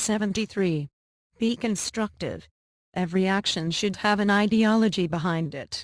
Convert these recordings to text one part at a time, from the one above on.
73. Be constructive. Every action should have an ideology behind it.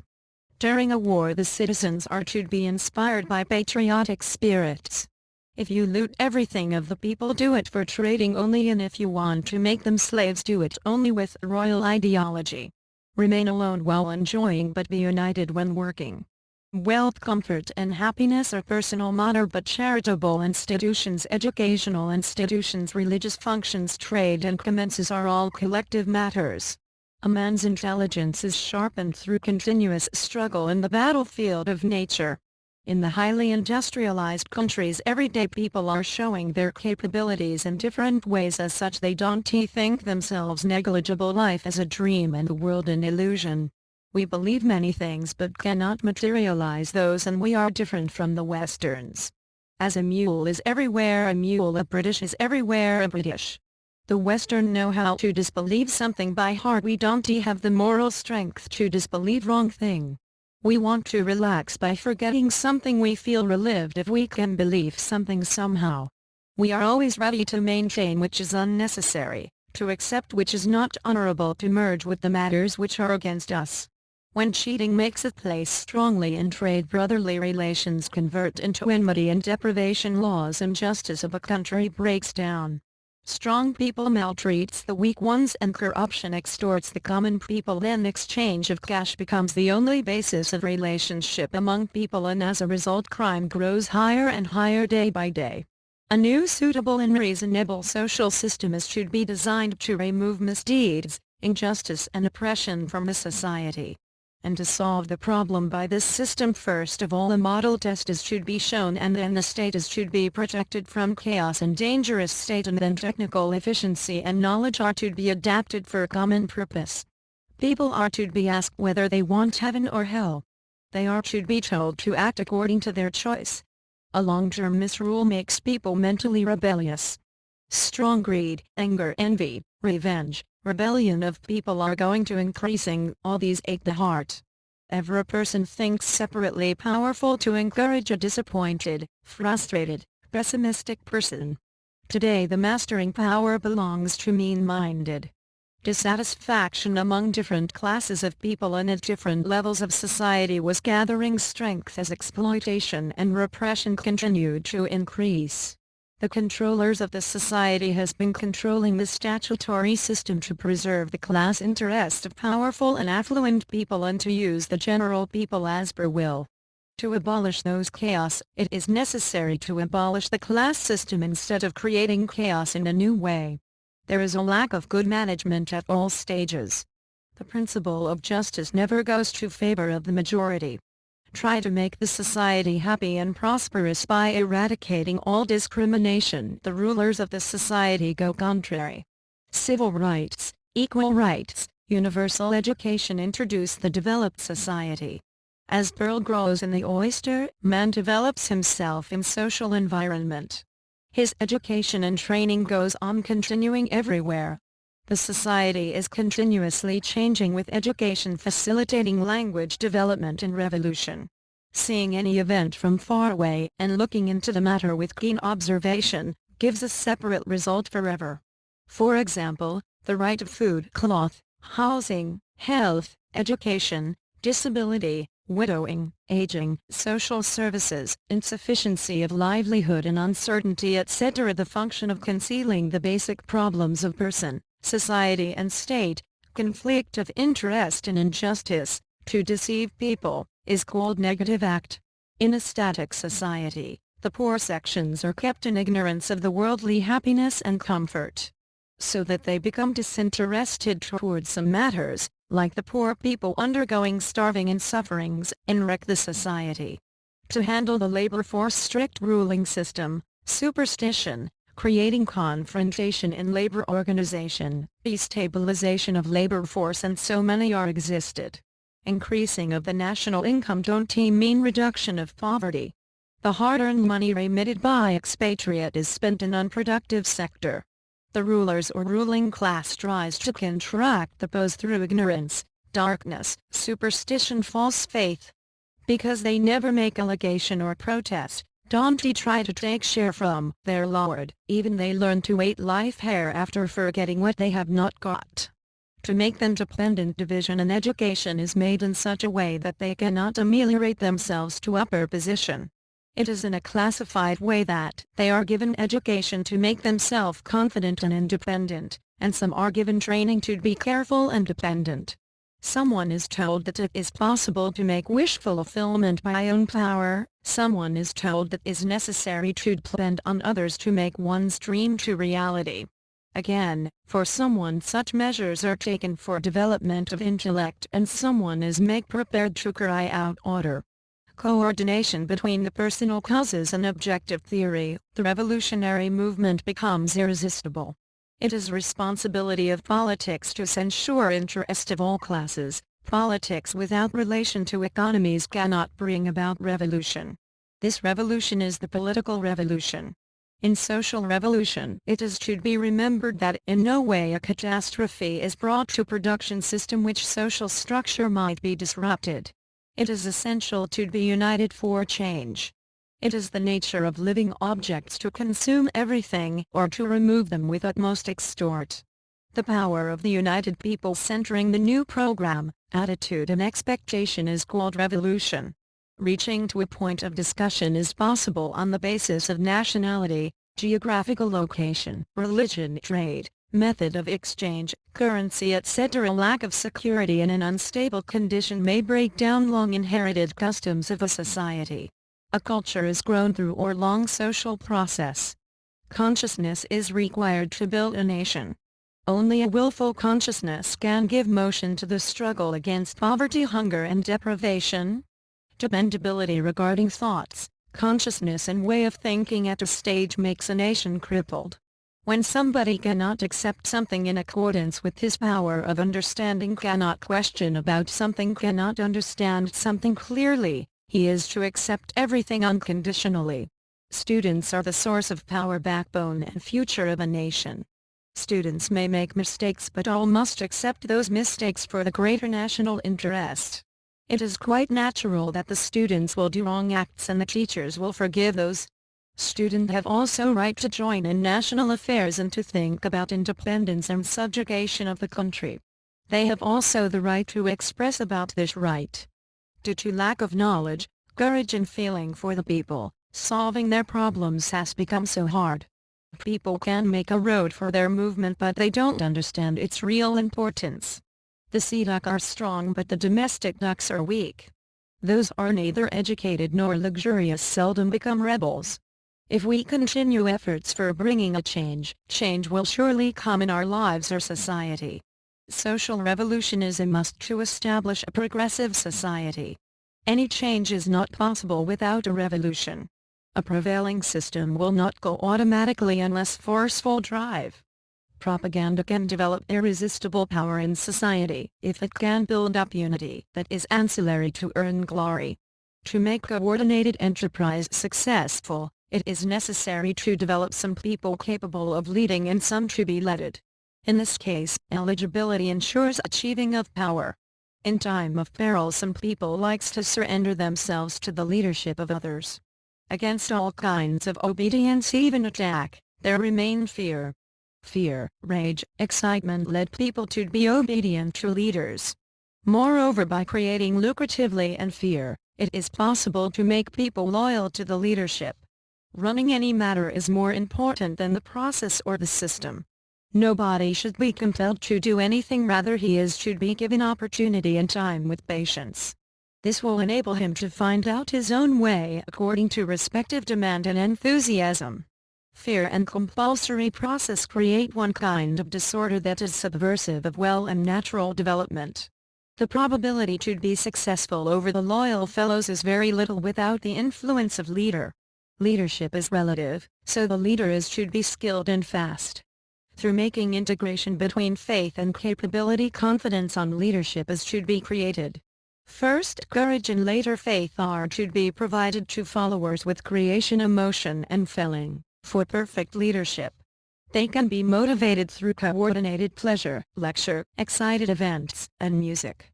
During a war, the citizens are to be inspired by patriotic spirits. If you loot everything of the people, do it for trading only, and if you want to make them slaves, do it only with royal ideology. Remain alone while enjoying, but be united when working. Wealth, comfort and happiness are personal matter, but charitable institutions, educational institutions, religious functions, trade and commerces are all collective matters. A man's intelligence is sharpened through continuous struggle in the battlefield of nature. In the highly industrialized countries, everyday people are showing their capabilities in different ways. As such, they don't think themselves negligible. Life is a dream and the world an illusion. We believe many things but cannot materialize those, and we are different from the Westerns. As a mule is everywhere a mule, a British is everywhere a British. The Western know how to disbelieve something by heart. We don't have the moral strength to disbelieve wrong thing. We want to relax by forgetting something we feel relieved if we can believe something somehow. We are always ready to maintain which is unnecessary, to accept which is not honorable, to merge with the matters which are against us. When cheating makes its place strongly in trade, brotherly relations convert into enmity, and deprivation laws and justice of a country breaks down. Strong people maltreats the weak ones, and corruption extorts the common people. Then exchange of cash becomes the only basis of relationship among people, and as a result crime grows higher and higher day by day. A new, suitable and reasonable social system should be designed to remove misdeeds, injustice and oppression from a society. And to solve the problem by this system, first of all a model test should be shown, and then the state should be protected from chaos and dangerous state, and then technical efficiency and knowledge are to be adapted for a common purpose. People are to be asked whether they want heaven or hell. They are to be told to act according to their choice. A long-term misrule makes people mentally rebellious. Strong greed, anger, envy, revenge, rebellion of people are going to increasing. All these ache the heart. Every person thinks separately, powerful to encourage a disappointed, frustrated, pessimistic person. Today the mastering power belongs to mean-minded. Dissatisfaction among different classes of people and at different levels of society was gathering strength as exploitation and repression continued to increase. The controllers of the society has been controlling the statutory system to preserve the class interest of powerful and affluent people, and to use the general people as per will. To abolish those chaos, it is necessary to abolish the class system instead of creating chaos in a new way. There is a lack of good management at all stages. The principle of justice never goes to favor of the majority. Try to make the society happy and prosperous by eradicating all discrimination. The rulers of the society go contrary. Civil rights, equal rights, universal education introduce the developed society. As pearl grows in the oyster, man develops himself in social environment. His education and training goes on continuing everywhere. The society is continuously changing, with education facilitating language development and revolution. Seeing any event from far away and looking into the matter with keen observation gives a separate result forever. For example, the right of food, cloth, housing, health, education, disability, widowing, aging, social services, insufficiency of livelihood and uncertainty, etc. The function of concealing the basic problems of person, society and state, conflict of interest and injustice, to deceive people, is called negative act. In a static society, the poor sections are kept in ignorance of the worldly happiness and comfort, so that they become disinterested towards some matters, like the poor people undergoing starving and sufferings, and wreck the society. To handle the labor force, strict ruling system, superstition, creating confrontation in labor organization, destabilization of labor force, and so many are existed. Increasing of the national income don't mean reduction of poverty. The hard-earned money remitted by expatriate is spent in unproductive sector. The rulers or ruling class tries to contract the pose through ignorance, darkness, superstition, false faith. Because they never make allegation or protest, Don't they try to take share from their Lord, even they learn to wait life here after forgetting what they have not got. To make them dependent, division and education is made in such a way that they cannot ameliorate themselves to upper position. It is in a classified way that they are given education to make them self-confident and independent, and some are given training to be careful and dependent. Someone is told that it is possible to make wish fulfillment by own power, someone is told that it is necessary to depend on others to make one's dream to reality. Again, for someone such measures are taken for development of intellect and someone is made prepared to cry out order. Coordination between the personal causes and objective theory, the revolutionary movement becomes irresistible. It is responsibility of politics to ensure interest of all classes. Politics without relation to economies cannot bring about revolution. This revolution is the political revolution. In social revolution, it is to be remembered that in no way a catastrophe is brought to production system which social structure might be disrupted. It is essential to be united for change. It is the nature of living objects to consume everything or to remove them with utmost extort. The power of the united people centering the new program, attitude and expectation is called revolution. Reaching to a point of discussion is possible on the basis of nationality, geographical location, religion, trade, method of exchange, currency etc. Lack of security in an unstable condition may break down long inherited customs of a society. A culture is grown through or long social process. Consciousness is required to build a nation. Only a willful consciousness can give motion to the struggle against poverty, hunger and deprivation. Dependability regarding thoughts, consciousness and way of thinking at a stage makes a nation crippled. When somebody cannot accept something in accordance with his power of understanding, cannot question about something, cannot understand something clearly, he is to accept everything unconditionally. Students are the source of power, backbone and future of a nation. Students may make mistakes but all must accept those mistakes for the greater national interest. It is quite natural that the students will do wrong acts and the teachers will forgive those. Students have also right to join in national affairs and to think about independence and subjugation of the country. They have also the right to express about this right. Due to lack of knowledge, courage and feeling for the people, solving their problems has become so hard. People can make a road for their movement but they don't understand its real importance. The sea duck are strong but the domestic ducks are weak. Those are neither educated nor luxurious seldom become rebels. If we continue efforts for bringing a change, change will surely come in our lives or society. Social revolution is a must to establish a progressive society. Any change is not possible without a revolution. A prevailing system will not go automatically unless forceful drive. Propaganda can develop irresistible power in society if it can build up unity that is ancillary to earn glory. To make coordinated enterprise successful, it is necessary to develop some people capable of leading and some to be led. In this case, eligibility ensures achieving of power. In time of peril some people likes to surrender themselves to the leadership of others. Against all kinds of obedience, even attack, there remain fear. Fear, rage, excitement led people to be obedient to leaders. Moreover, by creating lucratively and fear, it is possible to make people loyal to the leadership. Running any matter is more important than the process or the system. Nobody should be compelled to do anything, rather he should be given opportunity and time with patience. This will enable him to find out his own way according to respective demand and enthusiasm. Fear and compulsory process create one kind of disorder that is subversive of well and natural development. The probability to be successful over the loyal fellows is very little without the influence of leader. Leadership is relative, so the leader should be skilled and fast. Through making integration between faith and capability, confidence on leadership should be created. First, courage and later faith are to be provided to followers with creation, emotion and feeling, for perfect leadership. They can be motivated through coordinated pleasure, lecture, excited events, and music.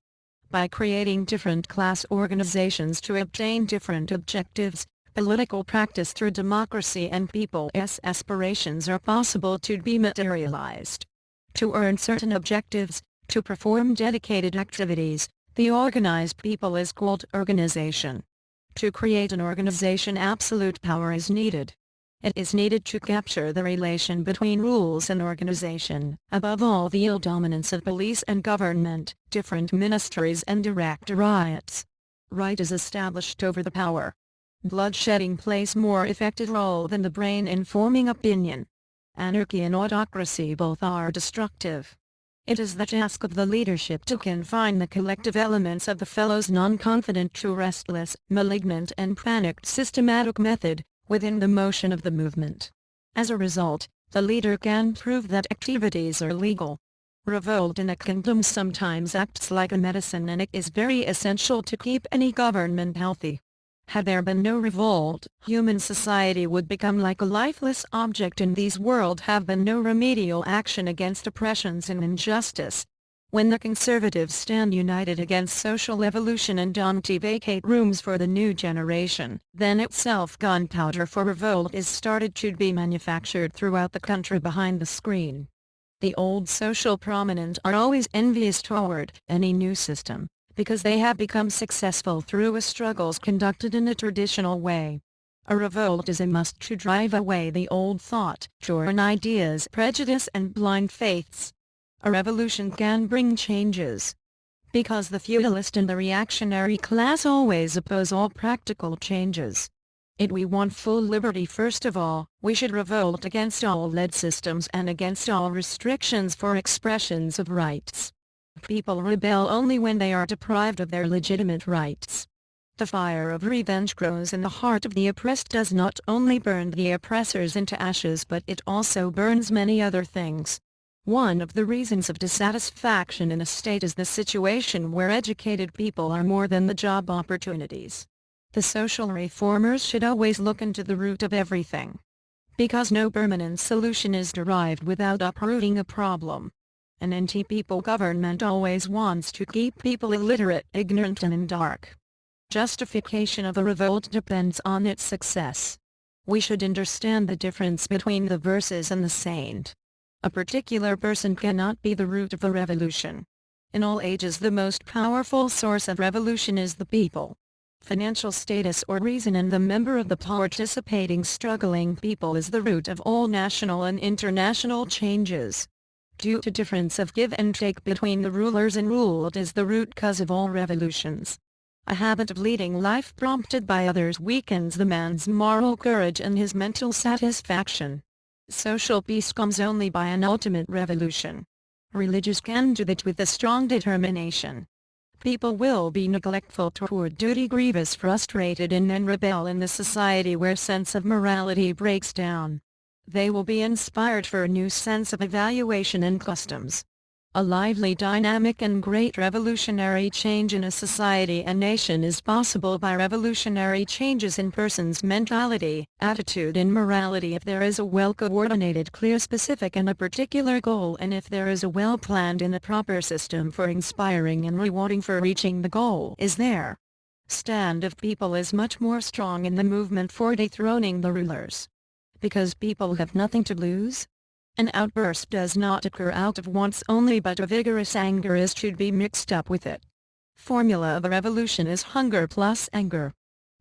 By creating different class organizations to obtain different objectives, Political practice through democracy and people's aspirations are possible to be materialized. To earn certain objectives, to perform dedicated activities, the organized people is called organization. To create an organization, absolute power is needed. It is needed to capture the relation between rules and organization, above all the ill dominance of police and government, different ministries and directorates. Right is established over the power. Bloodshedding plays more effective role than the brain in forming opinion. Anarchy and autocracy both are destructive. It is the task of the leadership to confine the collective elements of the fellows non-confident to restless, malignant and panicked systematic method, within the motion of the movement. As a result, the leader can prove that activities are legal. Revolt in a kingdom sometimes acts like a medicine, and it is very essential to keep any government healthy. Had there been no revolt, human society would become like a lifeless object. In these world have been no remedial action against oppressions and injustice. When the conservatives stand united against social evolution and vacate rooms for the new generation, then itself gunpowder for revolt is started to be manufactured throughout the country behind the screen. The old social prominent are always envious toward any new system, because they have become successful through struggles conducted in a traditional way. A revolt is a must to drive away the old thought, torn ideas, prejudice and blind faiths. A revolution can bring changes. Because the feudalist and the reactionary class always oppose all practical changes. If we want full liberty, first of all, we should revolt against all lead systems and against all restrictions for expressions of rights. People rebel only when they are deprived of their legitimate rights. The fire of revenge grows in the heart of the oppressed, does not only burn the oppressors into ashes, but it also burns many other things. One of the reasons of dissatisfaction in a state is the situation where educated people are more than the job opportunities. The social reformers should always look into the root of everything. Because no permanent solution is derived without uprooting a problem. An anti-people government always wants to keep people illiterate, ignorant and in dark. Justification of a revolt depends on its success. We should understand the difference between the verses and the saint. A particular person cannot be the root of the revolution. In all ages the most powerful source of revolution is the people. Financial status or reason and the member of the participating struggling people is the root of all national and international changes. Due to difference of give and take between the rulers and ruled is the root cause of all revolutions. A habit of leading life prompted by others weakens the man's moral courage and his mental satisfaction. Social peace comes only by an ultimate revolution. Religious can do that with a strong determination. People will be neglectful toward duty, grievous, frustrated and then rebel in the society where sense of morality breaks down. They will be inspired for a new sense of evaluation and customs. A lively, dynamic and great revolutionary change in a society and nation is possible by revolutionary changes in persons' mentality, attitude and morality if there is a well-coordinated, clear, specific and a particular goal, and if there is a well-planned and a proper system for inspiring and rewarding for reaching the goal is there. Stand of people is much more strong in the movement for dethroning the rulers. Because people have nothing to lose. An outburst does not occur out of wants only, but a vigorous anger is to be mixed up with it. Formula of a revolution is hunger plus anger.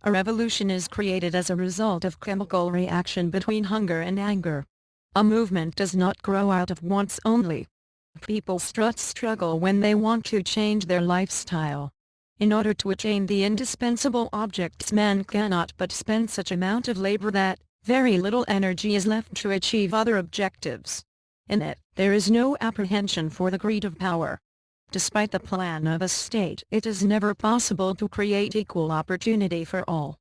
A revolution is created as a result of chemical reaction between hunger and anger. A movement does not grow out of wants only. People struggle when they want to change their lifestyle. In order to attain the indispensable objects, man cannot but spend such amount of labor that very little energy is left to achieve other objectives. In it, there is no apprehension for the greed of power. Despite the plan of a state, it is never possible to create equal opportunity for all.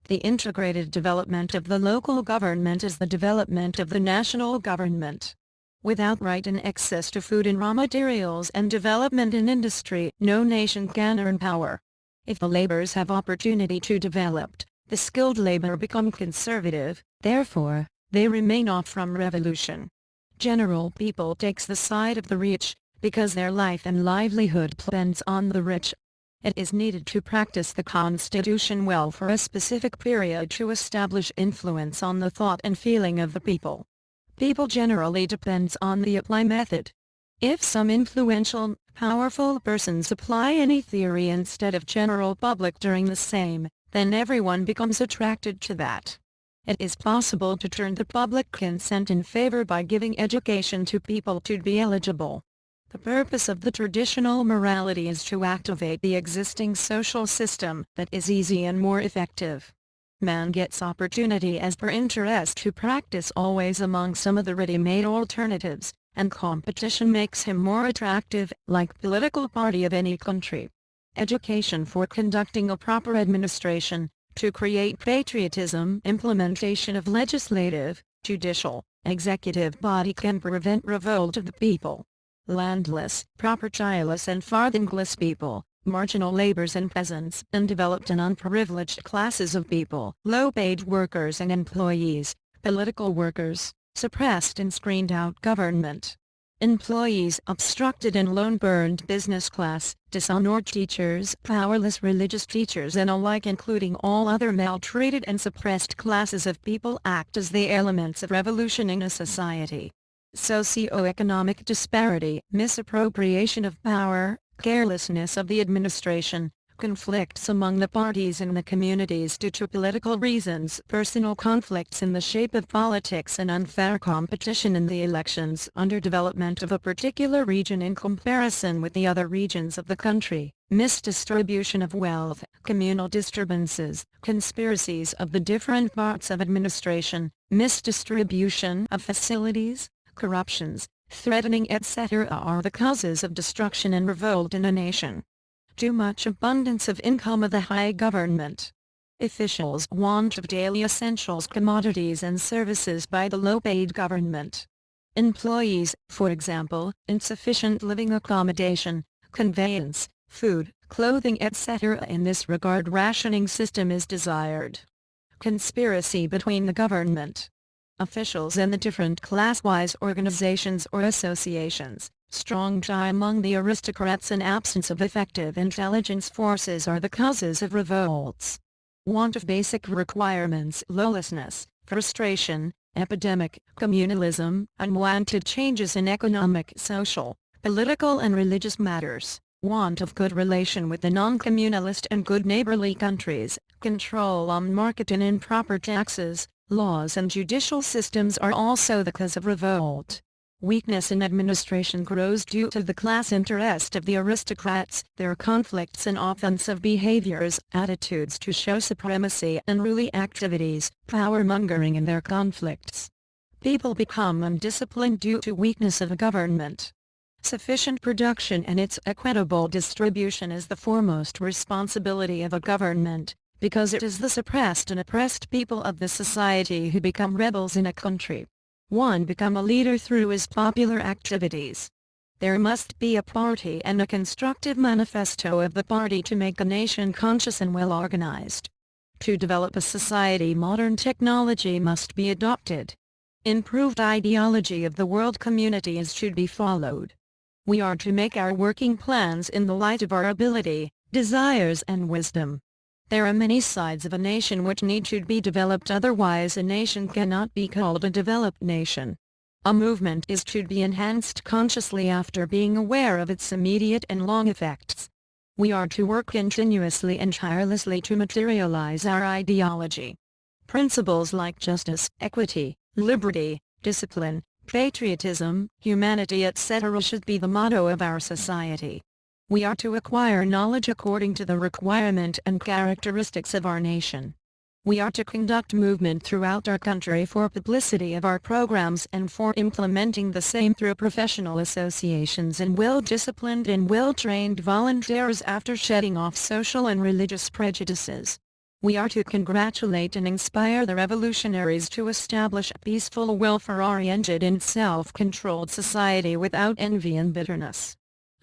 The integrated development of the local government is the development of the national government. Without right and access to food and raw materials and development in industry, no nation can earn power. If the laborers have opportunity to develop, the skilled labor become conservative, therefore, they remain off from revolution. General people takes the side of the rich, because their life and livelihood depends on the rich. It is needed to practice the Constitution well for a specific period to establish influence on the thought and feeling of the people. People generally depends on the apply method. If some influential, powerful persons apply any theory instead of general public during the same, then everyone becomes attracted to that. It is possible to turn the public consent in favor by giving education to people to be eligible. The purpose of the traditional morality is to activate the existing social system that is easy and more effective. Man gets opportunity as per interest to practice always among some of the ready-made alternatives, and competition makes him more attractive, like political party of any country. Education for conducting a proper administration, to create patriotism, implementation of legislative, judicial, executive body can prevent revolt of the people. Landless, propertyless and farthingless people, marginal laborers and peasants, undeveloped and unprivileged classes of people, low-paid workers and employees, political workers, suppressed and screened out government employees, obstructed and lone-burned business class, dishonored teachers, powerless religious teachers and alike, including all other maltreated and suppressed classes of people, act as the elements of revolution in a society. Socio-economic disparity, misappropriation of power, carelessness of the administration, conflicts among the parties and the communities due to political reasons, personal conflicts in the shape of politics and unfair competition in the elections, underdevelopment of a particular region in comparison with the other regions of the country, misdistribution of wealth, communal disturbances, conspiracies of the different parts of administration, misdistribution of facilities, corruptions, threatening etc. are the causes of destruction and revolt in a nation. Too much abundance of income of the high government officials, want of daily essentials, commodities and services by the low-paid government employees, for example, insufficient living accommodation, conveyance, food, clothing etc. In this regard, rationing system is desired. Conspiracy between the government officials and the different class-wise organizations or associations, strong tie among the aristocrats and absence of effective intelligence forces are the causes of revolts. Want of basic requirements, lawlessness, frustration, epidemic, communalism, unwanted changes in economic, social, political and religious matters, want of good relation with the non-communalist and good neighborly countries, control on market and improper taxes, laws and judicial systems are also the cause of revolt. Weakness in administration grows due to the class interest of the aristocrats, their conflicts and offensive behaviors, attitudes to show supremacy, unruly activities, power-mongering in their conflicts. People become undisciplined due to weakness of the government. Sufficient production and its equitable distribution is the foremost responsibility of a government, because it is the suppressed and oppressed people of the society who become rebels in a country. One become a leader through his popular activities. There must be a party and a constructive manifesto of the party to make a nation conscious and well organized. To develop a society, modern technology must be adopted. Improved ideology of the world community is should be followed. We are to make our working plans in the light of our ability, desires and wisdom. There are many sides of a nation which need to be developed, otherwise a nation cannot be called a developed nation. A movement is to be enhanced consciously after being aware of its immediate and long effects. We are to work continuously and tirelessly to materialize our ideology. Principles like justice, equity, liberty, discipline, patriotism, humanity etc. should be the motto of our society. We are to acquire knowledge according to the requirement and characteristics of our nation. We are to conduct movement throughout our country for publicity of our programs and for implementing the same through professional associations and well-disciplined and well-trained volunteers after shedding off social and religious prejudices. We are to congratulate and inspire the revolutionaries to establish a peaceful, welfare-oriented and self-controlled society without envy and bitterness.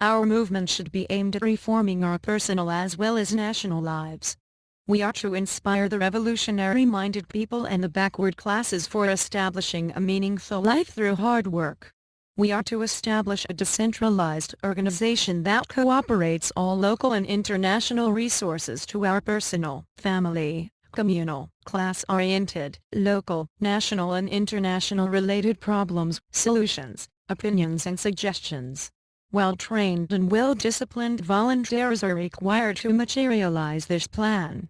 Our movement should be aimed at reforming our personal as well as national lives. We are to inspire the revolutionary-minded people and the backward classes for establishing a meaningful life through hard work. We are to establish a decentralized organization that cooperates all local and international resources to our personal, family, communal, class-oriented, local, national and international related problems, solutions, opinions and suggestions. Well-trained and well-disciplined volunteers are required to materialize this plan.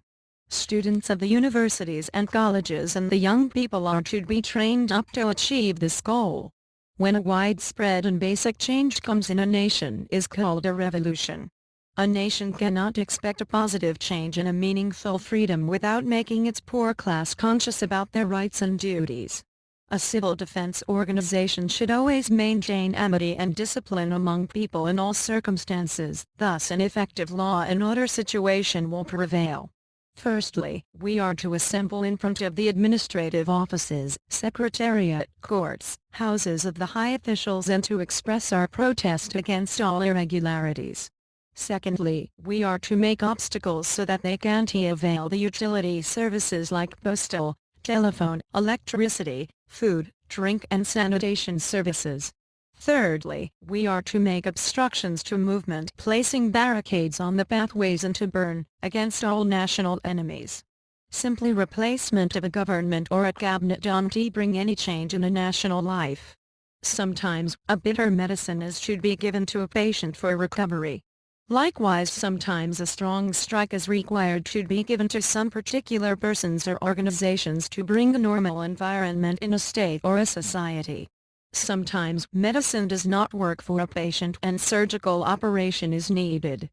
Students of the universities and colleges and the young people are to be trained up to achieve this goal. When a widespread and basic change comes in a nation is called a revolution. A nation cannot expect a positive change and a meaningful freedom without making its poor class conscious about their rights and duties. A civil defense organization should always maintain amity and discipline among people in all circumstances, thus an effective law and order situation will prevail. Firstly, we are to assemble in front of the administrative offices, secretariat, courts, houses of the high officials and to express our protest against all irregularities. Secondly, we are to make obstacles so that they can't avail the utility services like postal, telephone, electricity, food, drink and sanitation services. Thirdly, we are to make obstructions to movement, placing barricades on the pathways and to burn, against all national enemies. Simply replacement of a government or a cabinet don't bring any change in a national life. Sometimes, a bitter medicine should be given to a patient for recovery. Likewise, sometimes a strong strike is required should be given to some particular persons or organizations to bring a normal environment in a state or a society. Sometimes medicine does not work for a patient and surgical operation is needed.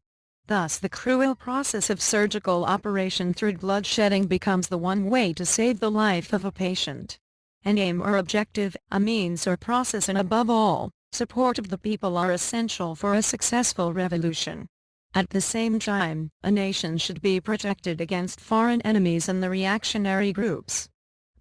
Thus the cruel process of surgical operation through bloodshedding becomes the one way to save the life of a patient. An aim or objective, a means or process and above all, support of the people are essential for a successful revolution. At the same time, a nation should be protected against foreign enemies and the reactionary groups.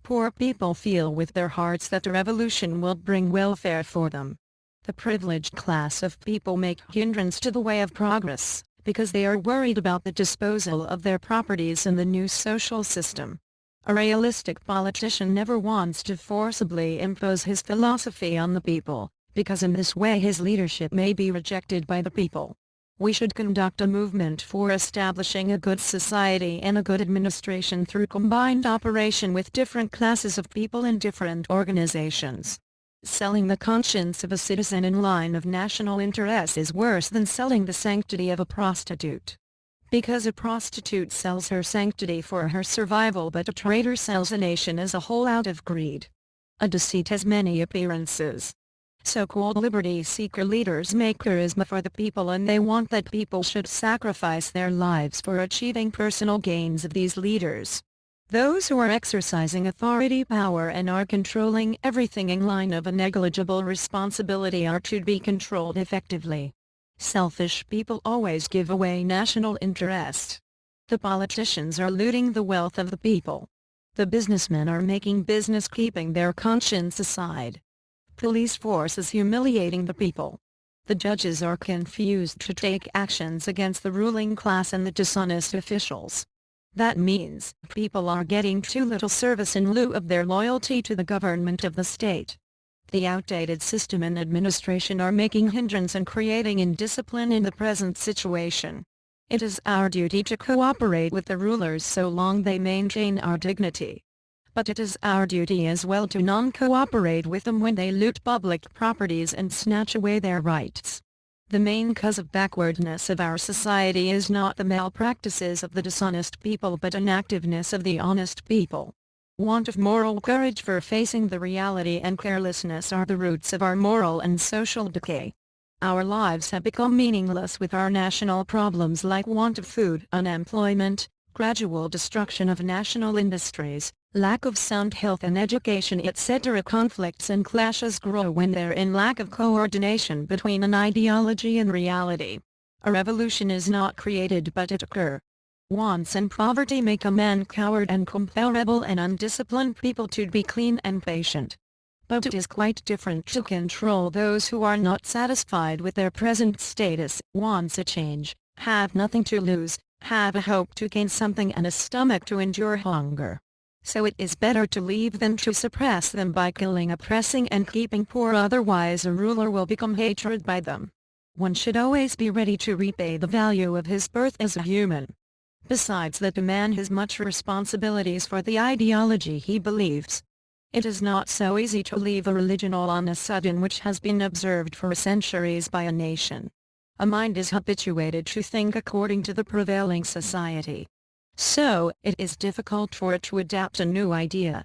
Poor people feel with their hearts that the revolution will bring welfare for them. The privileged class of people make hindrance to the way of progress, because they are worried about the disposal of their properties in the new social system. A realistic politician never wants to forcibly impose his philosophy on the people, because in this way his leadership may be rejected by the people. We should conduct a movement for establishing a good society and a good administration through combined operation with different classes of people in different organizations. Selling the conscience of a citizen in line of national interest is worse than selling the sanctity of a prostitute. Because a prostitute sells her sanctity for her survival but a traitor sells a nation as a whole out of greed. A deceit has many appearances. So-called liberty-seeker leaders make charisma for the people and they want that people should sacrifice their lives for achieving personal gains of these leaders. Those who are exercising authority power and are controlling everything in line of a negligible responsibility are to be controlled effectively. Selfish people always give away national interest. The politicians are looting the wealth of the people. The businessmen are making business keeping their conscience aside. Police force is humiliating the people. The judges are confused to take actions against the ruling class and the dishonest officials. That means people are getting too little service in lieu of their loyalty to the government of the state. The outdated system and administration are making hindrance and creating indiscipline in the present situation. It is our duty to cooperate with the rulers so long they maintain our dignity. But it is our duty as well to non-cooperate with them when they loot public properties and snatch away their rights. The main cause of backwardness of our society is not the malpractices of the dishonest people but inactiveness of the honest people. Want of moral courage for facing the reality and carelessness are the roots of our moral and social decay. Our lives have become meaningless with our national problems like want of food, unemployment, gradual destruction of national industries, lack of sound health and education etc. Conflicts and clashes grow when they're in lack of coordination between an ideology and reality. A revolution is not created but it occurs. Wants and poverty make a man coward and compel rebel and undisciplined people to be clean and patient. But it is quite different to control those who are not satisfied with their present status, wants a change, have nothing to lose, have a hope to gain something and a stomach to endure hunger. So it is better to leave than to suppress them by killing, oppressing and keeping poor, otherwise a ruler will become hated by them. One should always be ready to repay the value of his birth as a human. Besides that, a man has much responsibilities for the ideology he believes. It is not so easy to leave a religion all on a sudden which has been observed for centuries by a nation. A mind is habituated to think according to the prevailing society. So, it is difficult for it to adapt a new idea.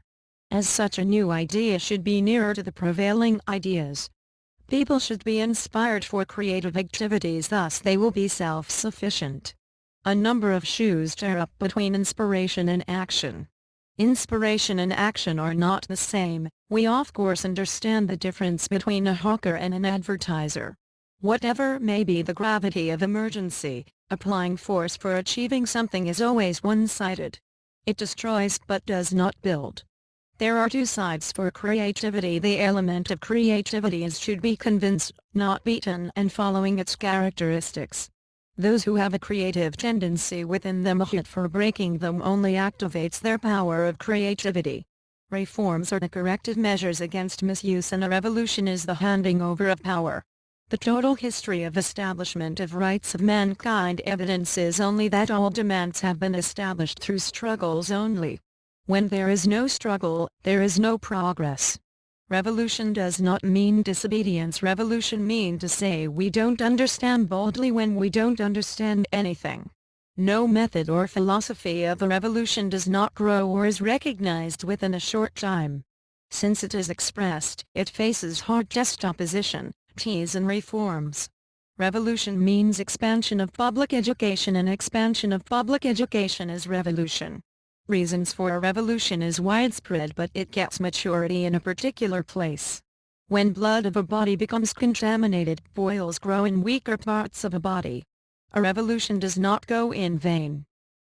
As such, a new idea should be nearer to the prevailing ideas. People should be inspired for creative activities, thus they will be self-sufficient. A number of shoes tear up between inspiration and action. Inspiration and action are not the same. We of course understand the difference between a hawker and an advertiser. Whatever may be the gravity of emergency, applying force for achieving something is always one-sided. It destroys but does not build. There are two sides for creativity. The element of creativity is to be convinced, not beaten, and following its characteristics. Those who have a creative tendency within them, a hit for breaking them only activates their power of creativity. Reforms are the corrective measures against misuse, and a revolution is the handing over of power. The total history of establishment of rights of mankind evidences only that all demands have been established through struggles only. When there is no struggle, there is no progress. Revolution does not mean disobedience. Revolution means to say we don't understand boldly when we don't understand anything. No method or philosophy of a revolution does not grow or is recognized within a short time. Since it is expressed, it faces hard-test opposition, tease and reforms. Revolution means expansion of public education, and expansion of public education is revolution. Reasons for a revolution is widespread, but it gets maturity in a particular place. When blood of a body becomes contaminated, boils grow in weaker parts of a body. A revolution does not go in vain.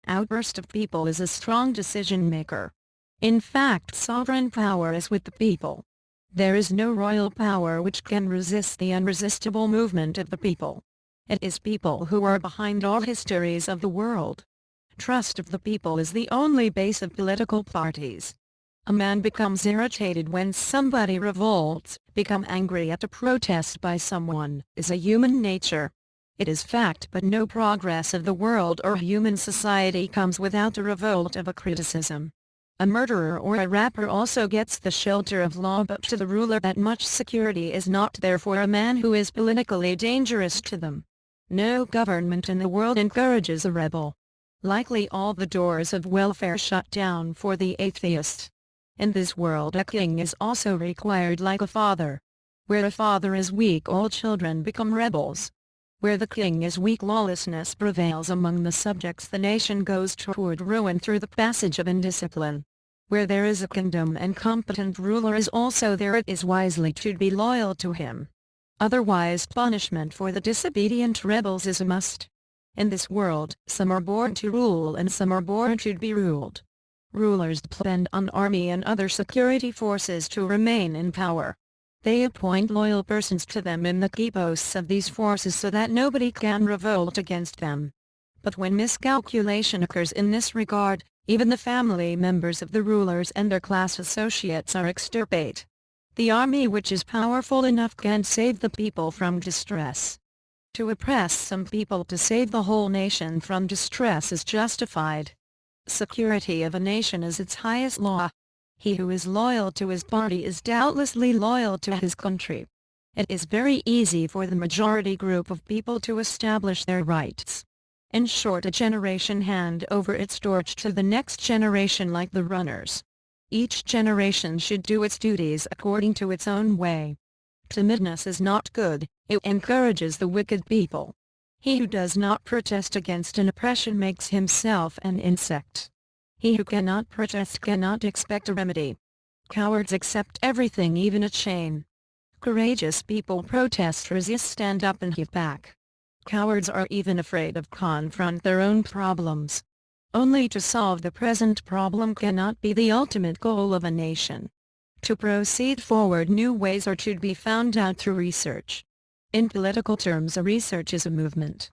Outburst of people is a strong decision maker. In fact, sovereign power is with the people. There is no royal power which can resist the unresistible movement of the people. It is people who are behind all histories of the world. Trust of the people is the only base of political parties. A man becomes irritated when somebody revolts. Become angry at a protest by someone is a human nature. It is fact, but no progress of the world or human society comes without a revolt of a criticism. A murderer or a rapper also gets the shelter of law, but to the ruler that much security is not there for a man who is politically dangerous to them. No government in the world encourages a rebel. Likely all the doors of welfare shut down for the atheist. In this world a king is also required, like a father. Where a father is weak, all children become rebels. Where the king is weak, lawlessness prevails among the subjects. The nation goes toward ruin through the passage of indiscipline. Where there is a kingdom and competent ruler is also there, it is wisely to be loyal to him. Otherwise punishment for the disobedient rebels is a must. In this world, some are born to rule and some are born to be ruled. Rulers depend on army and other security forces to remain in power. They appoint loyal persons to them in the key posts of these forces so that nobody can revolt against them. But when miscalculation occurs in this regard, even the family members of the rulers and their class associates are extirpated. The army which is powerful enough can save the people from distress. To oppress some people to save the whole nation from distress is justified. Security of a nation is its highest law. He who is loyal to his party is doubtlessly loyal to his country. It is very easy for the majority group of people to establish their rights. In short, a generation hand over its torch to the next generation like the runners. Each generation should do its duties according to its own way. Timidness is not good, it encourages the wicked people. He who does not protest against an oppression makes himself an insect. He who cannot protest cannot expect a remedy. Cowards accept everything, even a chain. Courageous people protest, resist, stand up and hit back. Cowards are even afraid of confront their own problems. Only to solve the present problem cannot be the ultimate goal of a nation. To proceed forward, new ways are to be found out through research. In political terms, a research is a movement.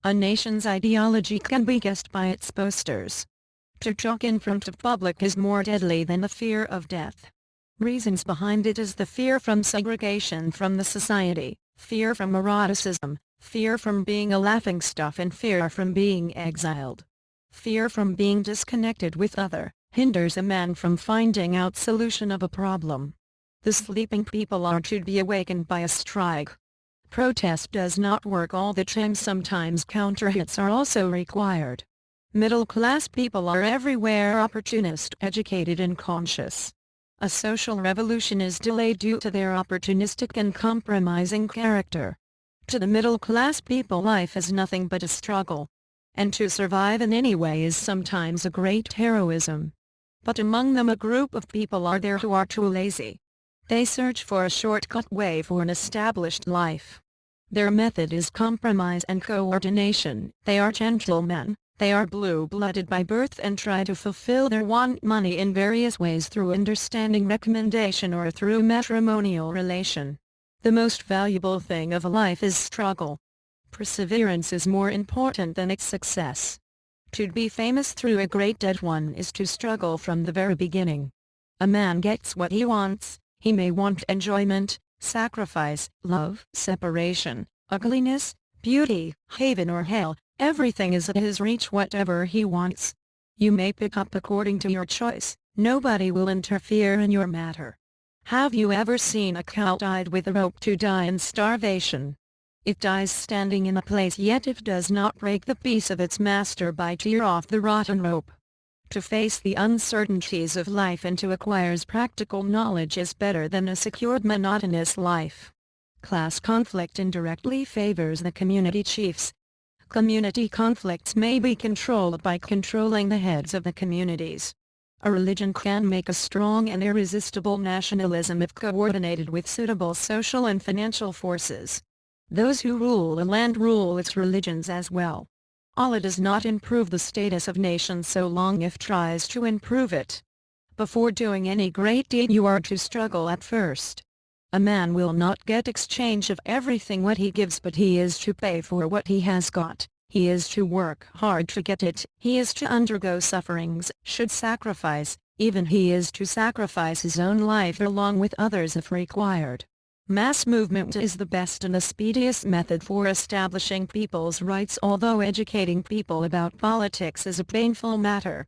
A nation's ideology can be guessed by its posters. To talk in front of public is more deadly than the fear of death. Reasons behind it is the fear from segregation from the society, fear from eroticism, fear from being a laughingstock, and fear from being exiled. Fear from being disconnected with other hinders a man from finding out solution of a problem. The sleeping people are to be awakened by a strike. Protest does not work all the time. Sometimes counter-hits are also required. Middle-class people are everywhere opportunist, educated and conscious. A social revolution is delayed due to their opportunistic and compromising character. To the middle-class people, life is nothing but a struggle. And to survive in any way is sometimes a great heroism. But among them a group of people are there who are too lazy. They search for a shortcut way for an established life. Their method is compromise and coordination. They are gentlemen. They are blue-blooded by birth and try to fulfill their want money in various ways through understanding, recommendation, or through matrimonial relation. The most valuable thing of a life is struggle. Perseverance is more important than its success. To be famous through a great dead one is to struggle from the very beginning. A man gets what he wants. He may want enjoyment, sacrifice, love, separation, ugliness, beauty, heaven or hell. Everything is at his reach, whatever he wants. You may pick up according to your choice. Nobody will interfere in your matter. Have you ever seen a cow tied with a rope to die in starvation? It dies standing in a place, yet it does not break the peace of its master by tear off the rotten rope. To face the uncertainties of life and to acquire practical knowledge is better than a secured monotonous life. Class conflict indirectly favors the community chiefs. Community conflicts may be controlled by controlling the heads of the communities. A religion can make a strong and irresistible nationalism if coordinated with suitable social and financial forces. Those who rule a land rule its religions as well. Allah does not improve the status of nations so long if tries to improve it. Before doing any great deed you are to struggle at first. A man will not get exchange of everything what he gives, but he is to pay for what he has got. He is to work hard to get it. He is to undergo sufferings, should sacrifice, even he is to sacrifice his own life along with others if required. Mass movement is the best and the speediest method for establishing people's rights, although educating people about politics is a painful matter.